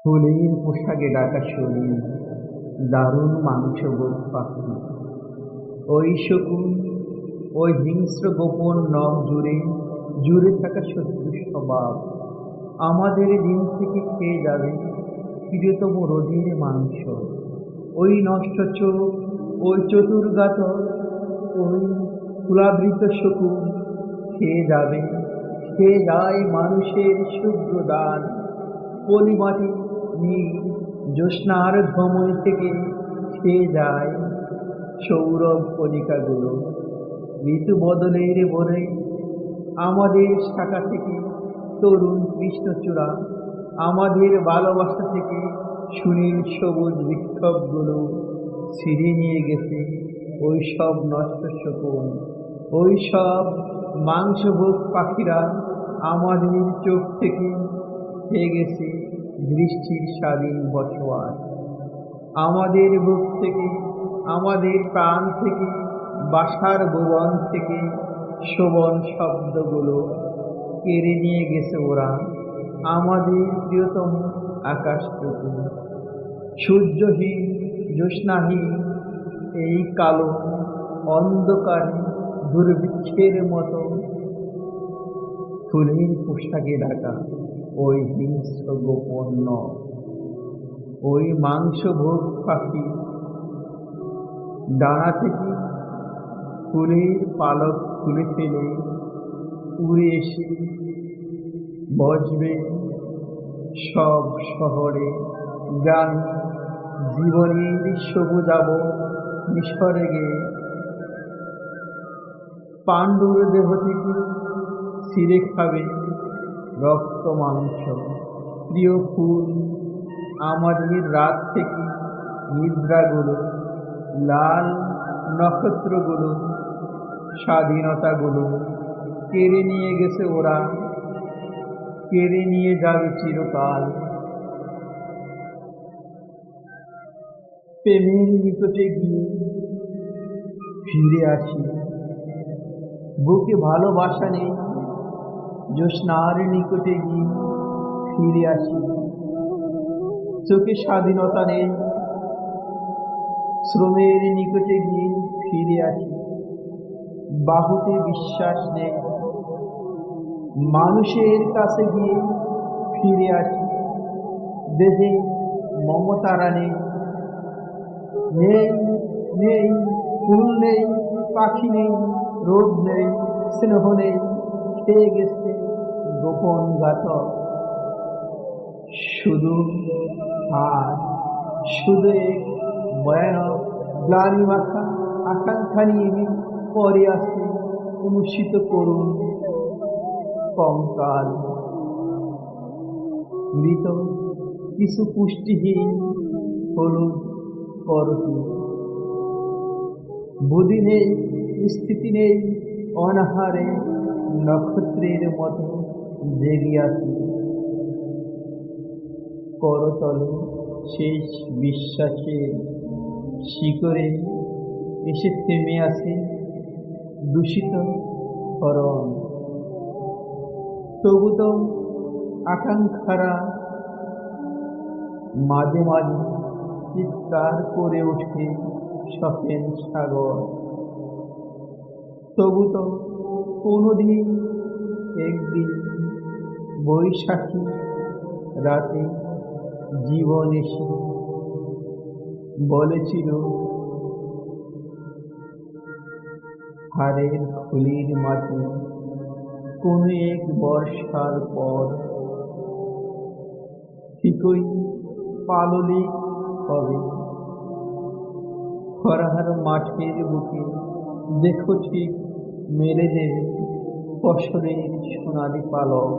ফুলের পোশাকে ঢাকা শরীর, দারুণ মাংসভোজ পাখি। ওই শকুন, ওই হিংস্র গোপন নখ জুড়ে জুড়ে থাকা শত্রু স্বভাব আমাদের দিন থেকে খেয়ে যাবে প্রিয়তম রোদের মাংস। ওই নষ্ট চোখ, ওই চতুর্গাত, ওই কুলাবৃত শকুন খেয়ে যাবে, খেয়ে যায় মানুষের শুভ্র দান। পলিমাটি নীল জ্যোৎস্নার ধমনী থেকে খেয়ে যায় সৌরভ কণিকাগুলো। ঋতু বদলের বনে আমাদের শাখা থেকে তরুণ কৃষ্ণচূড়া, আমাদের ভালোবাসা থেকে সুনীল সবুজ বিক্ষোভগুলো ছিঁড়ে নিয়ে গেছে ওই সব নষ্ট শকুন, ওই সব মাংসভোগ পাখিরা আমাদের চোখ থেকে খেয়ে গেছে দৃষ্টির স্বাধীন বসবাস। আমাদের বুক থেকে, আমাদের প্রাণ থেকে, বাসার ভুবন থেকে শোভন শব্দগুলো কেড়ে নিয়ে গেছে ওরা আমাদের প্রিয়তম আকাশটুকু। সূর্যহীন জ্যোৎস্নাহীন এই কালো অন্ধকারে দুর্ভিক্ষের মতো ফুলের পোশাকে ঢাকা ওই হিংস্র গোপন নখ, ওই মাংসভোগ পাখি ডানা থেকে ফুলের পালক খুলে ফেলে উড়ে এসে বসবে সব শহরে গ্রামে জীবনের সবুজাব নিসর্গে। পাণ্ডুর দেহ থেকে ছিঁড়ে খাবে রক্ত মাংস প্রিয় ফুল আমাদের রাত থেকে নিদ্রাগুলো, লাল নক্ষত্রগুলো, স্বাধীনতাগুলো কেড়ে নিয়ে গেছে ওরা, কেড়ে নিয়ে যাবে চিরকাল। প্রেমের নিকটে গিয়ে ফিরে আসি, বুকে ভালোবাসা নেই, জ্যোৎস্নার নিকটে গিয়ে ফিরে আসি, চোখে স্বাধীনতা নেই, শ্রমের নিকটে গিয়ে ফিরে আসি, বাহুতে বিশ্বাস নেই, মানুষের কাছে গিয়ে ফিরে আসি, দেহে মমতারা নেই, নেই নেই ফুল নেই, পাখি নেই, রোদ নেই, স্নেহ নেই, খেয়ে গেছে গোপন ঘাতক। শুধু আর শুধু এক ভয়ানক গ্লানি মাখা আকাঙ্ক্ষা নিয়ে পরে আসে অনুষ্ঠিত করুন কঙ্কাল। মৃত কিছু পুষ্টিহীন হলুদ করতি, বুদ্ধি নেই, স্থিতি নেই, অনাহারে নক্ষত্রের মতো জেগে আছে করতলে শেষ বিশ্বাসের শিকরে এসে থেমে আছে দূষিত হরণ। তবু তো আকাঙ্ক্ষারা মাঝে মাঝে চিৎকার করে ওঠে সফেন সাগর। তবু তো কোনোদিন একদিন বৈশাখী রাতে জীবন এসে বলেছিল হাড়ের খুলির মাটি কোনো এক বর্ষার পর ঠিকই পাললিক হবে। খরার মাঠের বুকে দেখো ঠিক মেলে দেবে ফসলের সোনালি পালক।